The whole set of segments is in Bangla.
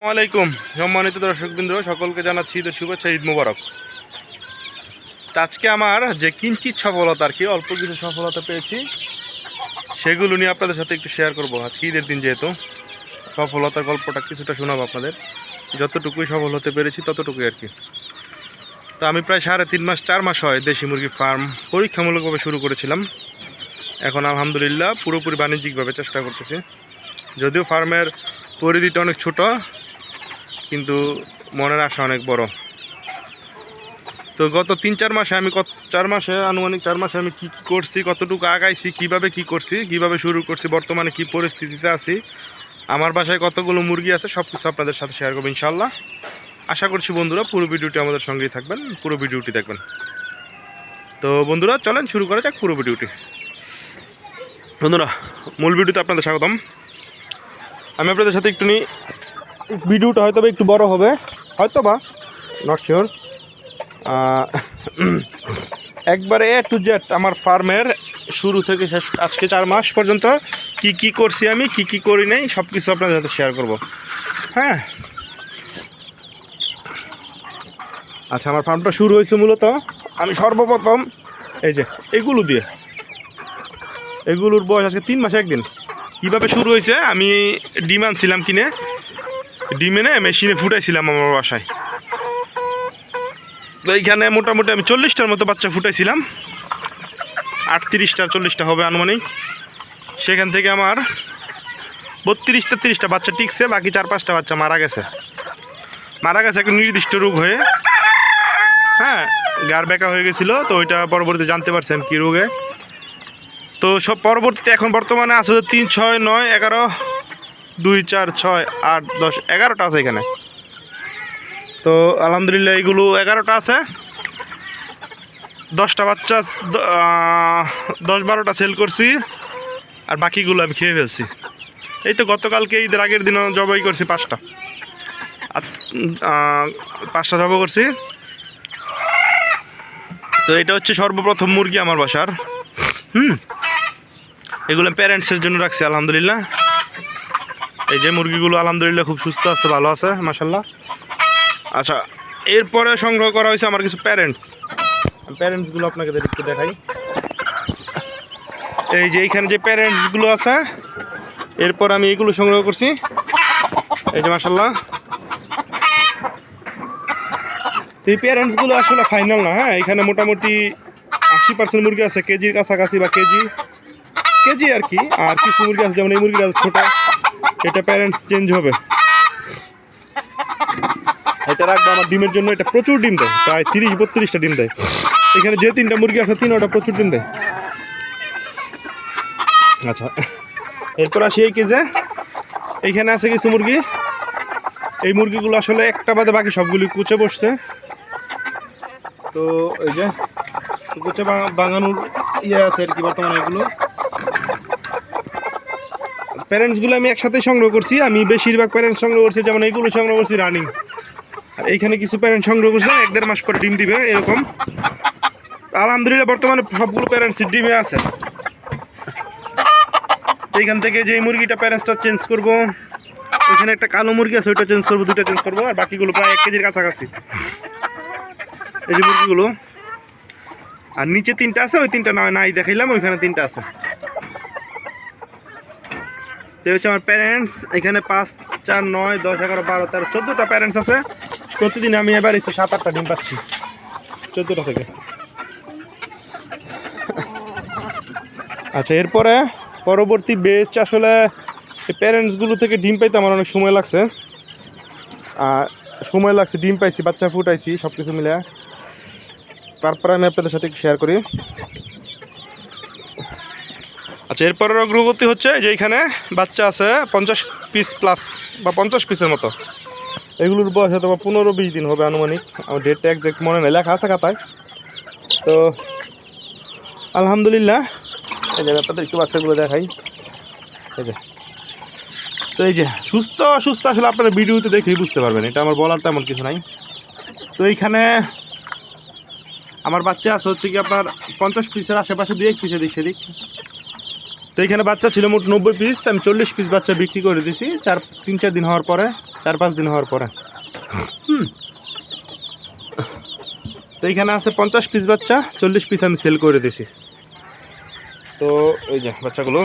আসসালামাইকুম সম্মানিত দর্শকবৃন্দ, সকলকে জানাচ্ছি ঈদের শুভেচ্ছা, ঈদ মুবারক। আজকে আমার যে কিঞ্চিত সফলতা আর কি অল্প কিছু সফলতা পেয়েছি সেগুলো নিয়ে আপনাদের সাথে একটু শেয়ার করব। আজকে ঈদের দিন যেহেতু সফলতার গল্পটা কিছুটা শোনাবো আপনাদের, যতটুকুই সফল হতে পেরেছি ততটুকুই আর কি। তো আমি প্রায় 3.5 মাস 4 মাস হয় দেশি মুরগি ফার্ম পরীক্ষামূলকভাবে শুরু করেছিলাম। এখন আলহামদুলিল্লাহ পুরোপুরি বাণিজ্যিকভাবে চেষ্টা করতেছি। যদিও ফার্মের পরিধিটা অনেক ছোট, কিন্তু মনের আশা অনেক বড়। তো গত 3-4 মাসে আমি আনুমানিক 4 মাসে আমি কী করছি, কতটুকু আগাইছি, কিভাবে কি করছি, কিভাবে শুরু করছি, বর্তমানে কি পরিস্থিতিতে আছি, আমার বাসায় কতগুলো মুরগি আছে, সব কিছু আপনাদের সাথে শেয়ার করবো ইনশাল্লাহ। আশা করছি বন্ধুরা পুরো ভিডিওটি আমাদের সঙ্গেই থাকবেন, পুরো ভিডিওটি দেখবেন। তো বন্ধুরা চলেন শুরু করা যাক পুরো ভিডিওটি। বন্ধুরা মূল ভিডিওতে আপনাদের স্বাগতম। আমি আপনাদের সাথে একটু ভিডিওটা হয়তো একটু বড় হবে, হয়তো বা নট শিওর। একবারে এ টু জেড আমার ফার্মের শুরু থেকে শেষ আজকে 4 মাস পর্যন্ত কি করছি, আমি কি করি নাই, সব কিছু আপনাদের সাথে শেয়ার করব। হ্যাঁ, আচ্ছা, আমার ফার্মটা শুরু হয়েছে মূলত আমি সর্বপ্রথম এই যে এগুলোর বয়স আজকে 3 মাস 1 দিন। কীভাবে শুরু হয়েছে, আমি ডিম আনছিলাম কিনে, ডিম এনে মেশিনে ফুটাইছিলাম আমার বাসায়। তো এইখানে মোটামুটি আমি 40টার মতো বাচ্চা ফুটাইছিলাম, 38টা 40টা হবে আনুমানিক। সেখান থেকে আমার 32-33টা বাচ্চা টিকছে, বাকি 4-5টা বাচ্চা মারা গেছে একটা নির্দিষ্ট রোগ হয়ে। হ্যাঁ, গার বেঁকা হয়ে গেছিলো, তো ওইটা পরবর্তীতে জানতে পারছেন কী রোগে। তো সব পরবর্তীতে এখন বর্তমানে আছে 3, 6, 9, 11, 2, 4, 6, 8, 10, 11টা আছে এখানে। তো আলহামদুলিল্লাহ এইগুলো 11টা আছে। 10টা বাচ্চা 10-12টা সেল করছি, আর বাকিগুলো আমি খেয়ে ফেলছি। এই তো গতকালকে ঈদের আগের দিনও জবাই করছি 5টা জবাই করছি। তো এটা হচ্ছে সর্বপ্রথম মুরগি আমার বাসার। এগুলো প্যারেন্টসের জন্য রাখছি আলহামদুলিল্লাহ। এই যে মুরগিগুলো আলহামদুলিল্লাহ খুব সুস্থ আছে, ভালো আছে মাশাল্লাহ। আচ্ছা, এরপরে সংগ্রহ করা হয়েছে আমার কিছু প্যারেন্টসগুলো আপনাকে একটু দেখাই। এই যে এইখানে যে প্যারেন্টসগুলো আছে, এরপর আমি এইগুলো সংগ্রহ করছি। এই যে মাশাল্লাহ, এই প্যারেন্টসগুলো আসলে ফাইনাল না। হ্যাঁ, এখানে মোটামুটি 80% মুরগি আছে কেজির কাছাকাছি, বা কেজি আর কি। আর কিছু মুরগি আছে, যেমন এই মুরগিটা ছোট, এটা প্যারেন্টস চেঞ্জ হবে। এটা রাখবো আমার ডিমের জন্য, এটা প্রচুর ডিম দেয়, প্রায় 30-32টা ডিম দেয়। এখানে যে 3টা মুরগি আছে 3টা প্রচুর ডিম দেয়। আচ্ছা, এরপর আসি এই কেজে। এইখানে আছে কিছু মুরগি। এই মুরগিগুলো আসলে একটা বাদে বাকি সবগুলি কুচে বসছে। তো এই যে কুচে বাঙানোর আছে আর কি বর্তমানে। এগুলো প্যারেন্টসগুলো আমি একসাথে সংগ্রহ করছি। আমি বেশিরভাগ প্যারেন্টস সংগ্রহ করছি, যেমন এইগুলো সংগ্রহ করছি রানিং। আর এইখানে কিছু প্যারেন্টস সংগ্রহ করছে 1-1.5 মাস পরে ডিম দিবে এরকম। আলহামদুলিল্লাহ বর্তমানে সবগুলো প্যারেন্টস ডিমে আছে। এইখান থেকে যে মুরগিটা প্যারেন্টসটা চেঞ্জ করবো, ওইখানে একটা কালো মুরগি আছে, ওইটা চেঞ্জ করবো, 2টা চেঞ্জ করবো। আর বাকিগুলো প্রায় 1 কেজির কাছাকাছি এই যে মুরগিগুলো। আর নিচে 3টা আছে, ওই 3টা নাই দেখাইলাম, ওইখানে 3টা আছে। তো হচ্ছে আমার প্যারেন্টস। এখানে 5, 4, 9, 10, 11, 12, 13, 14টা প্যারেন্টস আছে। প্রতিদিন আমি এবার এসে 7-8টা ডিম পাচ্ছি 14টা থেকে। আচ্ছা, এরপরে পরবর্তী বেচ আসলে এই প্যারেন্টসগুলো থেকে ডিম পাইতে আমার অনেক সময় লাগছে। ডিম পাইছি, বাচ্চা ফুটাইছি, সব কিছু মিলে। তারপরে আমি আপনাদের সাথে শেয়ার করি। আচ্ছা, এরপরের অগ্রগতি হচ্ছে যে এইখানে বাচ্চা আছে 50 পিস প্লাস, বা 50 পিসের মতো। এগুলোর বয়স হয়তো 15-20 দিন হবে আনুমানিক। আমার ডেটটা একজ্যাক্ট মনে নেই, লেখা আছে খাতায়। তো আলহামদুলিল্লাহ, এই যে আপনাদের একটু বাচ্চাগুলো দেখাই। এই যে, তো এই যে সুস্থ আসলে আপনারা ভিডিওতে দেখেই বুঝতে পারবেন, এটা আমার বলার তেমন কিছু নাই। তো এইখানে আমার বাচ্চা আছে হচ্ছে কি আপনার 50 পিসের আশেপাশে, 2-1 পিস এদিক সেদিক। তো এখানে বাচ্চা ছিল মোট 90 পিস, আমি 40 পিস বাচ্চা বিক্রি করে দিয়েছি 3-4 দিন হওয়ার পরে, 4-5 দিন হওয়ার পরে। তো এইখানে আছে 50 পিস বাচ্চা, 40 পিস আমি সেল করে দিয়েছি। তো ওই যে বাচ্চাগুলো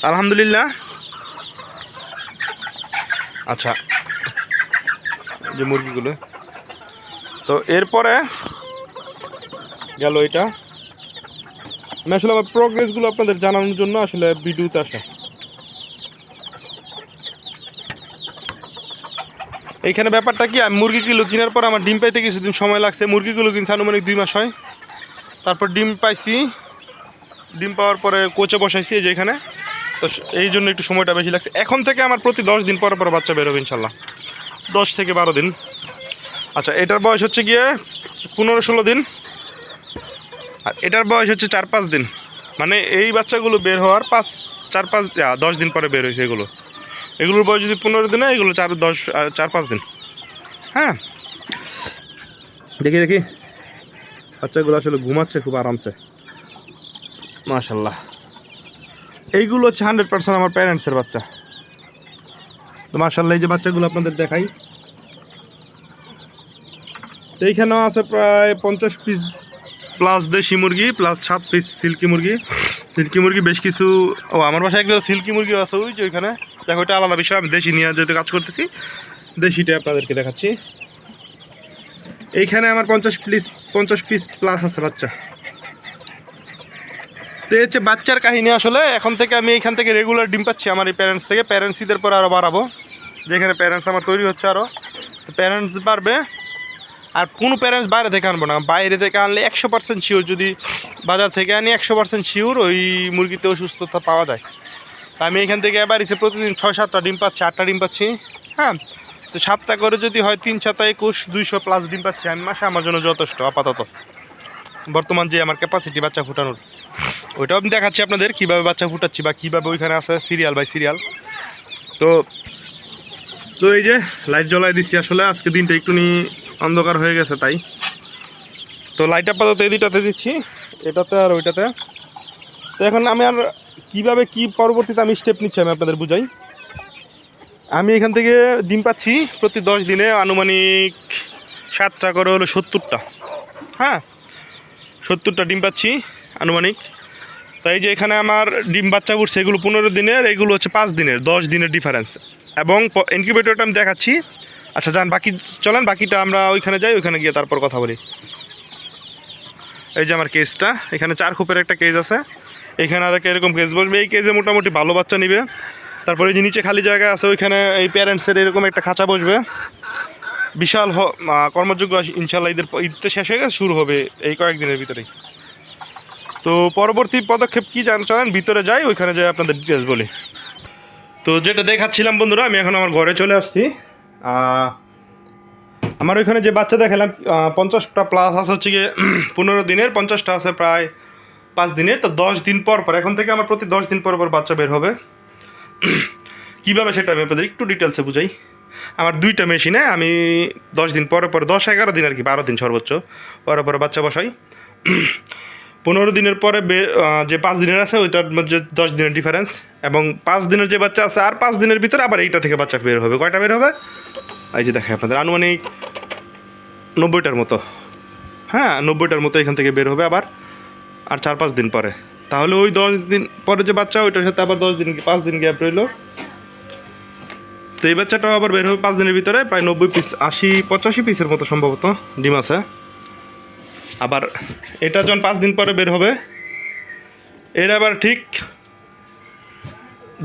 আলহামদুলিল্লাহ। আচ্ছা, যে মুরগিগুলো, তো এরপরে গেল এটা। আমি আসলে আমার প্রোগ্রেসগুলো আপনাদের জানানোর জন্য আসলে ভিডিওতে আসা। এইখানে ব্যাপারটা কি, আমি মুরগিগুলো কেনার পর আমার ডিম পাইতে কিছুদিন সময় লাগছে। মুরগিগুলো কিনছে আনুমানিক 2 মাস হয়। তারপর ডিম পাইছি, ডিম পাওয়ার পরে কোচে বসাইছি এই যে এখানে। তো এই জন্য একটু সময়টা বেশি লাগছে। এখন থেকে আমার প্রতি 10 দিন পর পর বাচ্চা বেরোবে ইনশাল্লাহ, 10 থেকে 12 দিন। আচ্ছা, এটার বয়স হচ্ছে গিয়ে 15-16 দিন, আর এটার বয়স হচ্ছে 4-5 দিন। মানে এই বাচ্চাগুলো বের হওয়ার 10 দিন পরে বের হয়েছে এগুলোর বয়স যদি 15 দিনে, এগুলো 4-5 দিন। হ্যাঁ, দেখি বাচ্চাগুলো আসলে ঘুমাচ্ছে খুব আরামসে, মাশাল্লাহ। এইগুলো হচ্ছে 100% আমার প্যারেন্টসের বাচ্চা। তো মাশাল্লাহ, এই যে বাচ্চাগুলো আপনাদের দেখাই। তো এইখানেও আছে প্রায় 50 পিস প্লাস দেশি মুরগি, প্লাস 7 পিস সিল্কি মুরগি। সিল্কি মুরগি বেশ কিছু, আমার বাসায় একদম সিল্কি মুরগিও আছে ওই যে ওইখানে। দেখো, ওইটা আলাদা বিষয়, আমি দেশি নিয়ে যেহেতু কাজ করতেছি, দেশিটা আপনাদেরকে দেখাচ্ছি। এইখানে আমার 50 পিস প্লাস আছে বাচ্চা। তো এই হচ্ছে বাচ্চার কাহিনী। আসলে এখন থেকে আমি এইখান থেকে রেগুলার ডিম পাচ্ছি আমার এই প্যারেন্টস থেকে। প্যারেন্টস ঈদের পরে আরও বাড়াবো, যেখানে প্যারেন্টস আমার তৈরি হচ্ছে আরও। তো প্যারেন্টস বাড়বে, আর কোনো প্যারেন্টস বাইরে থেকে আনবো না। বাইরে থেকে আনলে 100% শিওর, যদি বাজার থেকে আনি 100% শিওর ওই মুরগিতেও সুস্থতা পাওয়া যায়। আমি এখান থেকে এবার এসে প্রতিদিন 6-7টা ডিম পাচ্ছি, 8টা ডিম পাচ্ছি। হ্যাঁ, তো 7টা করে যদি হয় 3-7 21, 200 প্লাস ডিম পাচ্ছি আমি মাসে। আমার জন্য যথেষ্ট আপাতত বর্তমান যে আমার ক্যাপাসিটি বাচ্চা ফুটানোর, ওইটাও আমি দেখাচ্ছি আপনাদের কীভাবে বাচ্চা ফুটাচ্ছি বা কীভাবে ওইখানে আছে সিরিয়াল বাই সিরিয়াল। তো এই যে লাইট জ্বলাই দিচ্ছি। আসলে আজকে দিনটা একটু অন্ধকার হয়ে গেছে তাই। তো লাইট আপাতত এই দুইটাতে দিচ্ছি, এটাতে আর ওইটাতে। তো এখন আমি আর কীভাবে কি পরবর্তীতে আমি স্টেপ নিচ্ছি আমি আপনাদের বুঝাই। আমি এখান থেকে ডিম পাচ্ছি প্রতি 10 দিনে আনুমানিক 7টা করে হলো 70টা। হ্যাঁ, 70টা ডিম পাচ্ছি আনুমানিক। তাই যে এখানে আমার ডিম বাচ্চা উঠছে, এগুলো 15 দিনের, এগুলো হচ্ছে 5 দিনের, 10 দিনের ডিফারেন্স। এবং ইনকিউবেটরটা আমি দেখাচ্ছি। আচ্ছা যান, চলেন বাকিটা আমরা ওইখানে যাই, ওইখানে গিয়ে তারপর কথা বলি। এই যে আমার কেজটা, এখানে 4 খোপের একটা কেজ আছে, এখানে আর একটা এরকম কেজ বসবে। এই কেজে মোটামুটি ভালো বাচ্চা নিবে। তারপরে যে নিচে খালি জায়গা আছে ওইখানে এই প্যারেন্টসের এরকম একটা খাঁচা বসবে, বিশাল কর্মযোগ্য। ইনশাল্লাহ ঈদটা শেষ হয়ে গেছে, শুরু হবে এই কয়েকদিনের ভিতরেই। তো পরবর্তী পদক্ষেপ কী চলেন ভিতরে যাই, ওইখানে যাই আপনাদের ডিটেলস বলি। তো যেটা দেখাচ্ছিলাম বন্ধুরা, আমি এখন আমার ঘরে চলে আসছি। আমার ওইখানে যে বাচ্চা দেখালাম 50টা প্লাস আছে হচ্ছে গিয়ে 15 দিনের, 50টা আছে প্রায় 5 দিনের। তো 10 দিন পর পর, এখন থেকে আমার প্রতি 10 দিন পর পর বাচ্চা বের হবে। কীভাবে সেটা আমি আপনাদের একটু ডিটেলসে বুঝাই। আমার 2টা মেশিনে আমি 10 দিন পরে পরে, 10-11 দিন আর কি, 12 দিন সর্বোচ্চ পরে পরে বাচ্চা বসাই। 15 দিনের পরে যে 5 দিনের আছে ওইটার মধ্যে 10 দিনের ডিফারেন্স, এবং 5 দিনের যে বাচ্চা আছে আর 5 দিনের ভিতরে আবার এইটা থেকে বাচ্চা বের হবে। কয়টা বের হবে এই যে দেখে আপনাদের, আনুমানিক 90টার মতো। হ্যাঁ, 90টার মতো এখান থেকে বের হবে আবার, আর 4-5 দিন পরে। তাহলে ওই 10 দিন পরে যে বাচ্চা, ওইটার সাথে আবার 5 দিন গ্যাপ রইল। তো এই বাচ্চাটাও আবার বের হবে 5 দিনের ভিতরে, প্রায় 90 পিস, 80-85 পিসের মতো সম্ভবত ডিম আছে। আবার এটা যখন 5 দিন পরে বের হবে, এর আবার ঠিক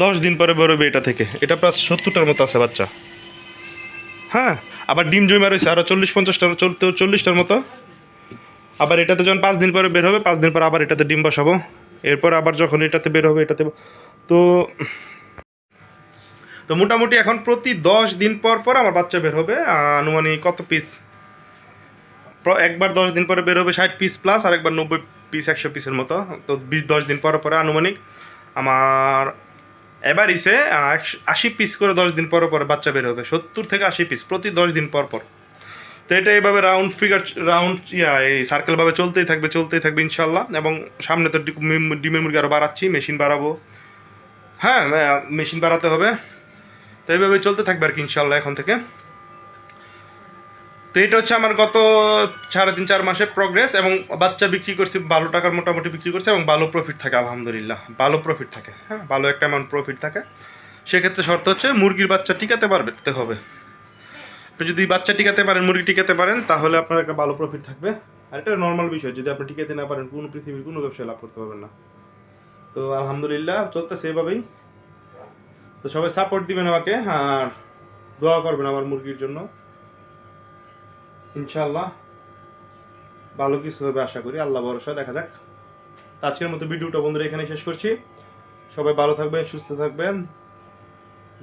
10 দিন পরে বের হবে এটা থেকে। এটা প্রায় 70টার মতো আছে বাচ্চা। হ্যাঁ, আবার ডিম জমা রয়েছে আরও 40-50টার মতো। আবার এটাতে যখন 5 দিন পরে বের হবে, 5 দিন পর আবার এটাতে ডিম বসাবো। এরপর আবার যখন এটাতে বের হবে, এটাতে তো মোটামুটি এখন প্রতি 10 দিন পর পর আমার বাচ্চা বের হবে। আনুমানিক কত পিস, একবার 10 দিন পরে বের হবে 60 পিস প্লাস, আর একবার 90 পিস 100 পিসের মতো। তো 10 দিন পরে পরে আনুমানিক আমার এবার ইসে 80 পিস করে 10 দিন পরে পরে বাচ্চা বের হবে। 70 থেকে 80 পিস প্রতি 10 দিন পর পর। তো এটা এইভাবে রাউন্ড এই সার্কেলভাবে চলতেই থাকবে ইনশাল্লাহ। এবং সামনে তো ডিমের মুরগি আরও বাড়াচ্ছি, মেশিন বাড়াবো, হ্যাঁ মেশিন বাড়াতে হবে। তো এইভাবে চলতে থাকবে আর কি ইনশাল্লাহ এখন থেকে। তো এটা হচ্ছে আমার গত 3.5-4 মাসের প্রগ্রেস। এবং বাচ্চা বিক্রি করছি ভালো টাকার মোটামুটি বিক্রি করছি, এবং ভালো প্রফিট থাকে আলহামদুলিল্লাহ, ভালো প্রফিট থাকে, হ্যাঁ ভালো একটা অ্যামাউন্ট প্রফিট থাকে। সেক্ষেত্রে শর্ত হচ্ছে মুরগির বাচ্চা টিকাতে হবে। আপনি যদি বাচ্চা টিকাতে পারেন, মুরগি টিকাতে পারেন, তাহলে আপনার একটা ভালো প্রফিট থাকবে। আর এটা নর্মাল বিষয়, যদি আপনি টিকাতে না পারেন পৃথিবীর কোনো ব্যবসায় লাভ করতে পারবেন না। তো আলহামদুলিল্লাহ চলতেছে এভাবেই। তো সবাই সাপোর্ট দিবেন আমাকে, আর দোয়া করবেন আমার মুরগির জন্য, ইনশাআল্লাহ ভালো কিছু হবে আশা করি, আল্লাহ ভরসা, দেখা যাক। আজকের মতো ভিডিওটা বন্ধুরা এখানে শেষ করছি। সবাই ভালো থাকবেন, সুস্থ থাকবেন,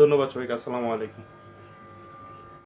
ধন্যবাদ সবাইকে, আসসালামু আলাইকুম।